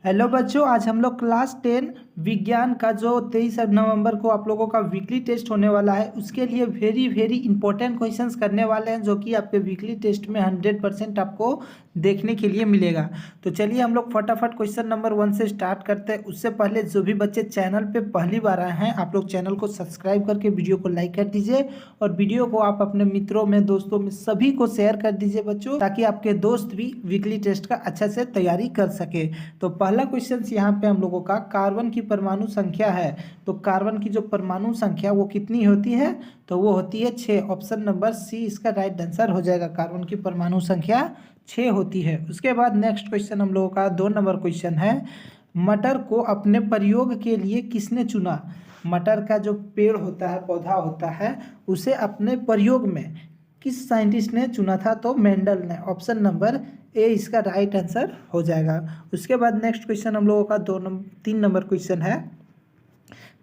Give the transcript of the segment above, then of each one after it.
Hello बच्चों, आज हम लोग क्लास 10 विज्ञान का जो 23 नवंबर को आप लोगों का वीकली टेस्ट होने वाला है उसके लिए वेरी वेरी इंपॉर्टेंट क्वेश्चंस करने वाले हैं जो कि आपके वीकली टेस्ट में 100% आपको देखने के लिए मिलेगा। तो चलिए हम लोग फटाफट क्वेश्चन नंबर 1 से स्टार्ट करते हैं। उससे पहले जो भी बच्चे चैनल पे पहली बार आए हैं आप लोग चैनल को सब्सक्राइब करके वीडियो को लाइक कर दीजिए और वीडियो को आप अपने मित्रों में, दोस्तों में सभी को शेयर कर दीजिए बच्चों, ताकि आपके दोस्त भी वीकली टेस्ट का अच्छा से तैयारी कर सके। तो पहला क्वेश्चन यहाँ पे हम लोगों का कार्बन की परमाणु संख्या है। तो कार्बन की जो परमाणु संख्या वो कितनी होती है? तो वो होती है 6। ऑप्शन नंबर सी इसका राइट आंसर हो जाएगा। कार्बन की परमाणु संख्या 6 होती है। उसके बाद नेक्स्ट क्वेश्चन हम लोगों का 2 नंबर क्वेश्चन है, मटर को अपने प्रयोग के लिए किसने चुना? मटर का जो पेड़ होता है, पौधा होता है, उसे अपने प्रयोग में किस साइंटिस्ट ने चुना था? तो मेंडल ने। ऑप्शन नंबर ए इसका राइट आंसर हो जाएगा। उसके बाद नेक्स्ट क्वेश्चन हम लोगों का 3 नंबर क्वेश्चन है,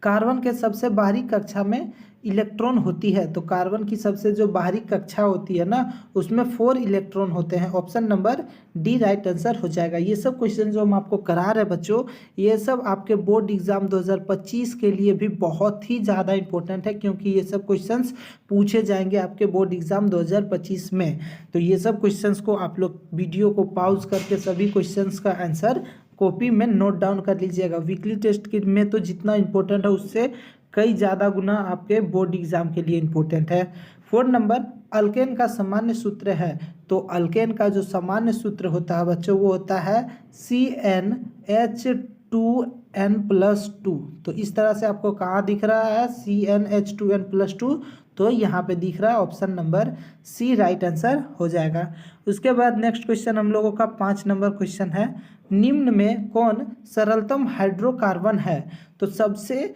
कार्बन के सबसे बाहरी कक्षा में इलेक्ट्रॉन होती है। तो कार्बन की सबसे जो बाहरी कक्षा होती है ना, उसमें 4 इलेक्ट्रॉन होते हैं। Option number D right answer हो जाएगा। ये सब क्वेश्चन जो हम आपको करा रहे हैं बच्चों, ये सब आपके बोर्ड एग्जाम 2025 के लिए भी बहुत ही ज़्यादा इंपॉर्टेंट है, क्योंकि ये सब क्वेश्चंस पूछे जाएंगे आपके बोर्ड एग्जाम 2025 में। तो ये सब क्वेश्चंस को आप लोग वीडियो को पॉज करके सभी क्वेश्चंस का आंसर कॉपी में नोट डाउन कर लीजिएगा। वीकली टेस्ट के में तो जितना इंपॉर्टेंट है उससे कई ज़्यादा गुना आपके बोर्ड एग्जाम के लिए इंपॉर्टेंट है। 4 नंबर, अल्केन का सामान्य सूत्र है। तो अल्केन का जो सामान्य सूत्र होता है बच्चों वो होता है CnH2n+2। तो इस तरह से आपको कहाँ दिख रहा है? CnH2n+2। तो यहाँ पे दिख रहा है। Option number C right answer हो जाएगा। उसके बाद नेक्स्ट क्वेश्चन हम लोगों का 5 नंबर क्वेश्चन है, निम्न में कौन सरलतम हाइड्रोकार्बन है? तो सबसे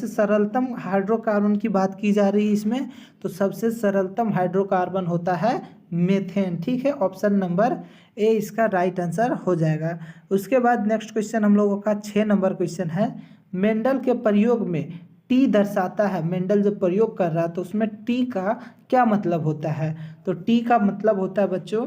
सरलतम हाइड्रोकार्बन की बात की जा रही है इसमें। तो सबसे सरलतम हाइड्रोकार्बन होता है मेथेन। ठीक है, ऑप्शन नंबर ए इसका राइट आंसर हो जाएगा। उसके बाद नेक्स्ट क्वेश्चन हम लोगों का 6 नंबर क्वेश्चन है, मेंडल के प्रयोग में टी दर्शाता है। मेंडल जब प्रयोग कर रहा है तो उसमें टी का क्या मतलब होता है? तो टी का मतलब होता है बच्चों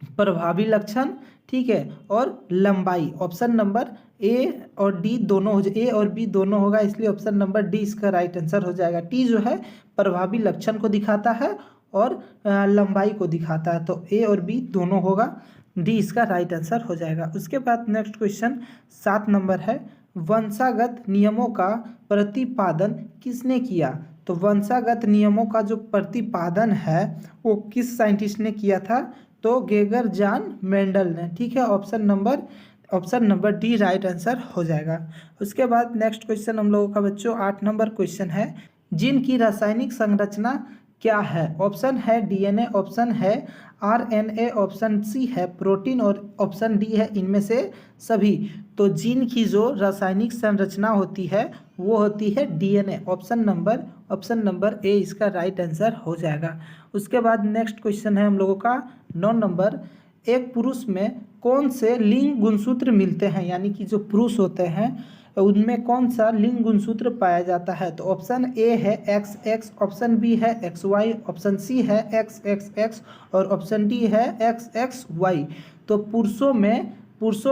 प्रभावी लक्षण, ठीक है, और लंबाई। ऑप्शन नंबर ए और डी दोनों हो ए और बी दोनों होगा, इसलिए ऑप्शन नंबर डी इसका राइट आंसर हो जाएगा। टी जो है प्रभावी लक्षण को दिखाता है और लंबाई को दिखाता है। तो ए और बी दोनों होगा, डी इसका राइट आंसर हो जाएगा। उसके बाद नेक्स्ट क्वेश्चन 7 नंबर है, वंशागत नियमों का प्रतिपादन किसने किया? तो वंशागत नियमों का जो प्रतिपादन है वो किस साइंटिस्ट ने किया था? तो गेगर जान मेंडल ने। ठीक है, option number D right answer हो जाएगा। उसके बाद नेक्स्ट क्वेश्चन हम लोगों का बच्चों 8 नंबर क्वेश्चन है, जिनकी रासायनिक संरचना क्या है? ऑप्शन है डीएनए, ऑप्शन है आरएनए, ऑप्शन सी है प्रोटीन और ऑप्शन डी है इनमें से सभी। तो जीन की जो रासायनिक संरचना होती है वो होती है डीएनए। ऑप्शन नंबर ए इसका राइट आंसर हो जाएगा। उसके बाद नेक्स्ट क्वेश्चन है हम लोगों का 9 नंबर, एक पुरुष में कौन से लिंग गुणसूत्र मिलते हैं? यानी कि जो पुरुष होते हैं उनमें कौन सा लिंग गुणसूत्र पाया जाता है? तो ऑप्शन ए है XX, ऑप्शन बी है XY, ऑप्शन सी है XXX और ऑप्शन डी है XXY। तो पुरुषों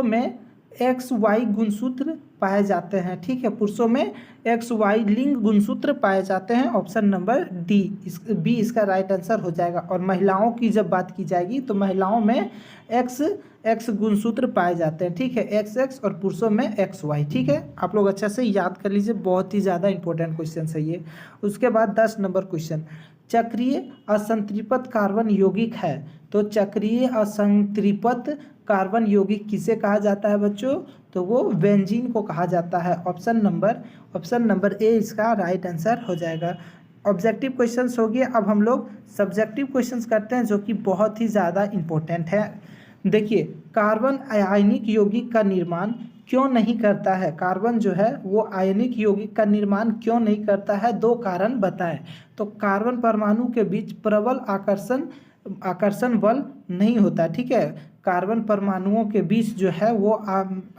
में XY गुणसूत्र पाए जाते हैं। ठीक है, पुरुषों में XY लिंग गुणसूत्र पाए जाते हैं। ऑप्शन नंबर बी इसका राइट आंसर हो जाएगा। और महिलाओं की जब बात की जाएगी तो महिलाओं में XX गुणसूत्र पाए जाते हैं। ठीक है, XX और पुरुषों में XY। ठीक है, आप लोग अच्छा से याद कर लीजिए, बहुत ही ज़्यादा इंपॉर्टेंट क्वेश्चन है ये। उसके बाद 10 नंबर क्वेश्चन, चक्रीय असंतृप्त कार्बन यौगिक है। तो चक्रीय असंतृप्त कार्बन यौगिक किसे कहा जाता है बच्चों? तो वो बेंजीन को कहा जाता है। ऑप्शन नंबर ए इसका राइट आंसर हो जाएगा। ऑब्जेक्टिव क्वेश्चंस हो गए। अब हम लोग सब्जेक्टिव क्वेश्चंस करते हैं जो कि बहुत ही ज़्यादा इंपॉर्टेंट है। देखिए, कार्बन आयनिक यौगिक का निर्माण क्यों नहीं करता है? कार्बन जो है वो आयनिक यौगिक का निर्माण क्यों नहीं करता है? 2 कारण बताएं। तो कार्बन परमाणु के बीच प्रबल आकर्षण बल नहीं होता। ठीक है, कार्बन परमाणुओं के बीच जो है वो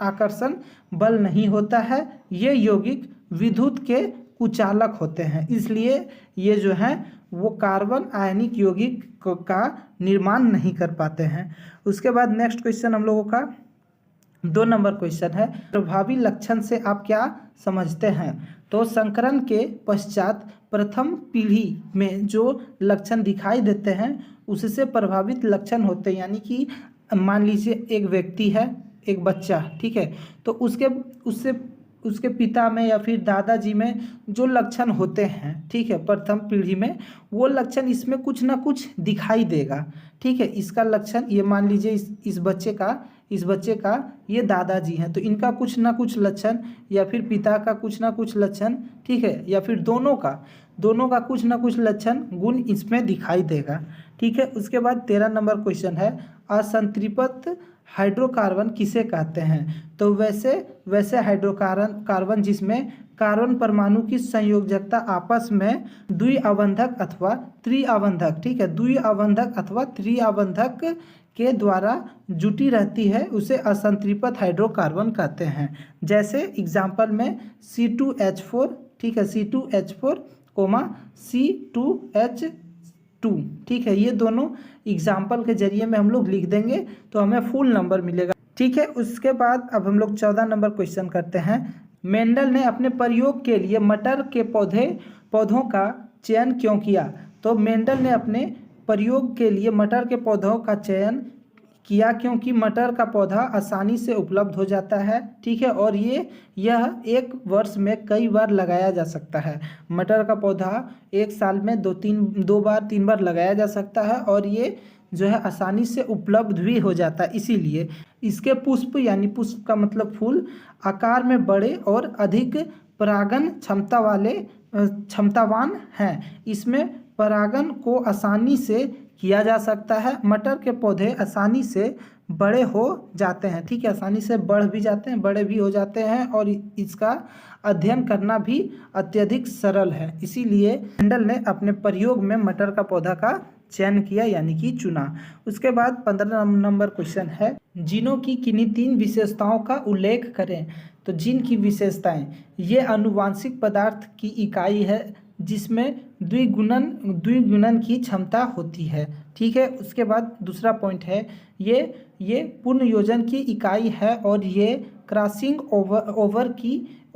आकर्षण बल नहीं होता है। ये यौगिक विद्युत के कुचालक होते हैं, इसलिए ये जो है वो कार्बन आयनिक यौगिक का निर्माण नहीं कर पाते हैं। उसके बाद नेक्स्ट क्वेश्चन हम लोगों का 2 नंबर क्वेश्चन है, प्रभावी लक्षण से आप क्या समझते हैं? तो संकरण के पश्चात प्रथम पीढ़ी में जो लक्षण दिखाई देते हैं उससे प्रभावित लक्षण होते हैं। यानी कि मान लीजिए एक व्यक्ति है, एक बच्चा, ठीक है, तो उसके पिता में या फिर दादाजी में जो लक्षण होते हैं, ठीक है, प्रथम पीढ़ी में, वो लक्षण इसमें कुछ ना कुछ दिखाई देगा। ठीक है, इसका लक्षण, ये मान लीजिए इस बच्चे का ये दादाजी हैं, तो इनका कुछ ना कुछ लक्षण, या फिर पिता का कुछ ना कुछ लक्षण, ठीक है, या फिर दोनों का कुछ ना कुछ लक्षण गुण इसमें दिखाई देगा। ठीक है, उसके बाद 13 नंबर क्वेश्चन है, असंतृप्त हाइड्रोकार्बन किसे कहते हैं? तो वैसे हाइड्रोकार्बन जिसमें कार्बन परमाणु की संयोजकता आपस में द्विअवंधक अथवा त्रिअवंधक, ठीक है, द्विअवंधक अथवा त्रिअवंधक के द्वारा जुटी रहती है, उसे असंतृप्त हाइड्रोकार्बन कहते हैं। जैसे एग्जाम्पल में C2H4, ठीक है, C2H4, C2H2, ठीक है, ये दोनों एग्जाम्पल के जरिए में हम लोग लिख देंगे तो हमें फुल नंबर मिलेगा। ठीक है, उसके बाद अब हम लोग 14 नंबर क्वेश्चन करते हैं। मेंडल ने अपने प्रयोग के लिए मटर के पौधों का चयन क्यों किया? तो मेंडल ने अपने प्रयोग के लिए मटर के पौधों का चयन किया क्योंकि मटर का पौधा आसानी से उपलब्ध हो जाता है। ठीक है, और यह एक वर्ष में कई बार लगाया जा सकता है। मटर का पौधा एक साल में 2-3 बार लगाया जा सकता है, और ये जो है आसानी से उपलब्ध भी हो जाता है। इसीलिए इसके पुष्प, यानी पुष्प का मतलब फूल, आकार में बड़े और अधिक परागण क्षमतावान हैं। इसमें परागण को आसानी से किया जा सकता है। मटर के पौधे आसानी से बड़े हो जाते हैं, ठीक है, आसानी से बढ़ भी जाते हैं, बड़े भी हो जाते हैं, और इसका अध्ययन करना भी अत्यधिक सरल है। इसीलिए मेंडल ने अपने प्रयोग में मटर का पौधा का चयन किया, यानी कि चुना। उसके बाद 15 नंबर क्वेश्चन है, जीनों की किन्हीं 3 विशेषताओं का उल्लेख करें। तो जीन की विशेषताएं, ये आनुवांशिक पदार्थ की इकाई है जिसमें द्विगुणन की क्षमता होती है। ठीक है, उसके बाद दूसरा पॉइंट है, ये पुनर्योजन की इकाई है और ये क्रॉसिंग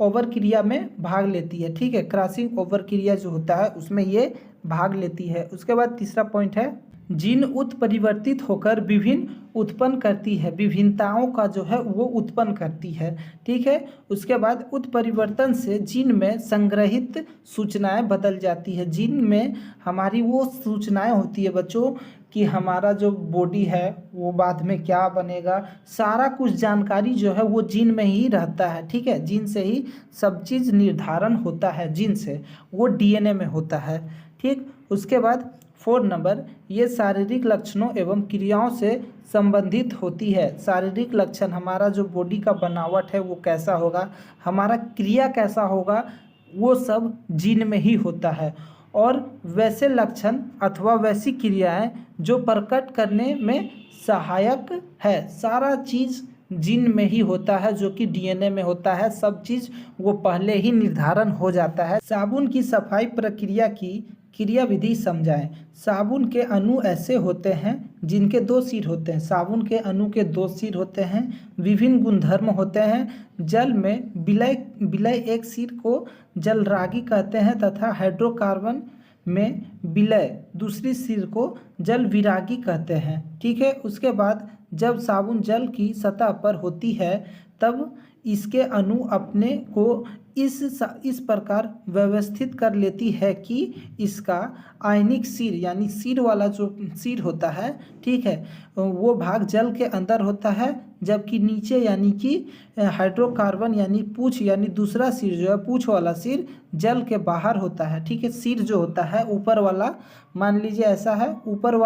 ओवर क्रिया में भाग लेती है। ठीक है, क्रॉसिंग ओवर क्रिया जो होता है उसमें ये भाग लेती है। उसके बाद तीसरा पॉइंट है, जीन उत्परिवर्तित होकर विभिन्न उत्पन्न करती है, विभिन्नताओं का जो है वो उत्पन्न करती है। ठीक है, उसके बाद उत्परिवर्तन से जीन में संग्रहित सूचनाएं बदल जाती है। जीन में हमारी वो सूचनाएं होती है बच्चों कि हमारा जो बॉडी है वो बाद में क्या बनेगा, सारा कुछ जानकारी जो है वो जीन में ही रहता है। ठीक है, जीन से ही सब चीज़ निर्धारण होता है, जीन से, वो DNA में होता है। ठीक, उसके बाद 4 नंबर, ये शारीरिक लक्षणों एवं क्रियाओं से संबंधित होती है। शारीरिक लक्षण, हमारा जो बॉडी का बनावट है वो कैसा होगा, हमारा क्रिया कैसा होगा, वो सब जीन में ही होता है। और वैसे लक्षण अथवा वैसी क्रियाएं जो प्रकट करने में सहायक है, सारा चीज़ जीन में ही होता है, जो कि DNA में होता है। सब चीज़ वो पहले ही निर्धारण हो जाता है। साबुन की सफाई प्रक्रिया की क्रिया विधि समझाएं। साबुन के अणु ऐसे होते हैं जिनके 2 सिर होते हैं। साबुन के अणु के 2 सिर होते हैं, विभिन्न गुणधर्म होते हैं। जल में विलय एक सिर को जलरागी कहते हैं तथा हाइड्रोकार्बन में विलय दूसरी सिर को जल विरागी कहते हैं। ठीक है, उसके बाद जब साबुन जल की सतह पर होती है तब इसके अणु अपने को इस प्रकार व्यवस्थित कर लेती है कि इसका आयनिक सिर, यानी सिर वाला जो सिर होता है, ठीक है, वो भाग जल के अंदर होता है, जबकि नीचे यानी कि हाइड्रोकार्बन यानी पूंछ, यानी दूसरा सिर जो है, पूंछ वाला सिर जल के बाहर होता है। ठीक है, सिर जो होता है ऊपर वाला, मान लीजिए ऐसा है, ऊपर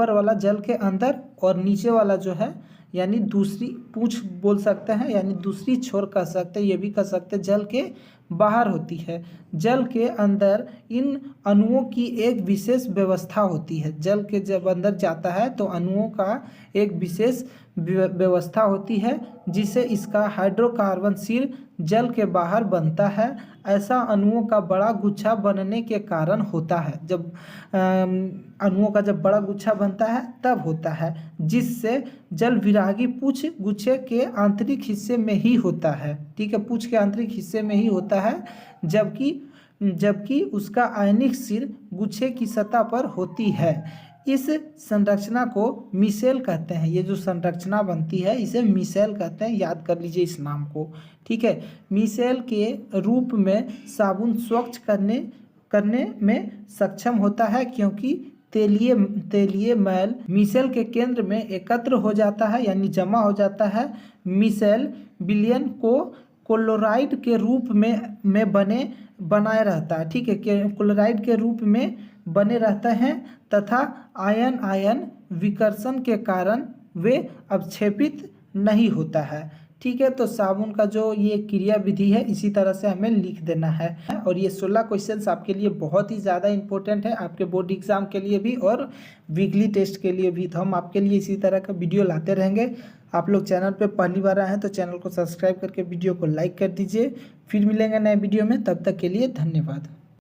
वाला जल के अंदर, और नीचे वाला जो है यानी दूसरी पूंछ बोल सकते हैं, यानी दूसरी छोर कह सकते हैं, ये भी कह सकते हैं, जल के बाहर होती है। जल के अंदर इन अणुओं की एक विशेष व्यवस्था होती है। जल के जब अंदर जाता है तो अणुओं का एक विशेष व्यवस्था होती है जिसे इसका हाइड्रोकार्बनशील जल के बाहर बनता है। ऐसा अणुओं का बड़ा गुच्छा बनने के कारण होता है। जब अणुओं का जब बड़ा गुच्छा बनता है तब होता है, जिससे जल विरागी पूछ गुच्छे के आंतरिक हिस्से में ही होता है। ठीक है, पूछ के आंतरिक हिस्से में ही होता है, जबकि उसका आयनिक सिर गुच्छे की सतह पर होती है। इस संरचना को मिसेल कहते हैं। ये जो संरचना बनती है इसे मिसेल कहते हैं, याद कर लीजिए इस नाम को। ठीक है, मिसेल के रूप में साबुन स्वच्छ करने में सक्षम होता है, क्योंकि तेलीय मैल मिसेल के केंद्र में एकत्र हो जाता है, यानी जमा हो जाता है। मिसेल विलयन को क्लोराइड के रूप में बनाए रहता है। ठीक है, क्लोराइड के रूप में बने रहते हैं तथा आयन विकर्षण के कारण वे अवक्षेपित नहीं होता है। ठीक है, तो साबुन का जो ये क्रिया विधि है इसी तरह से हमें लिख देना है। और ये 16 क्वेश्चंस आपके लिए बहुत ही ज़्यादा इंपॉर्टेंट है, आपके बोर्ड एग्जाम के लिए भी और वीकली टेस्ट के लिए भी। तो हम आपके लिए इसी तरह का वीडियो लाते रहेंगे। आप लोग चैनल पे पहली बार आए हैं तो चैनल को सब्सक्राइब करके वीडियो को लाइक कर दीजिए। फिर मिलेंगे नए वीडियो में, तब तक के लिए धन्यवाद।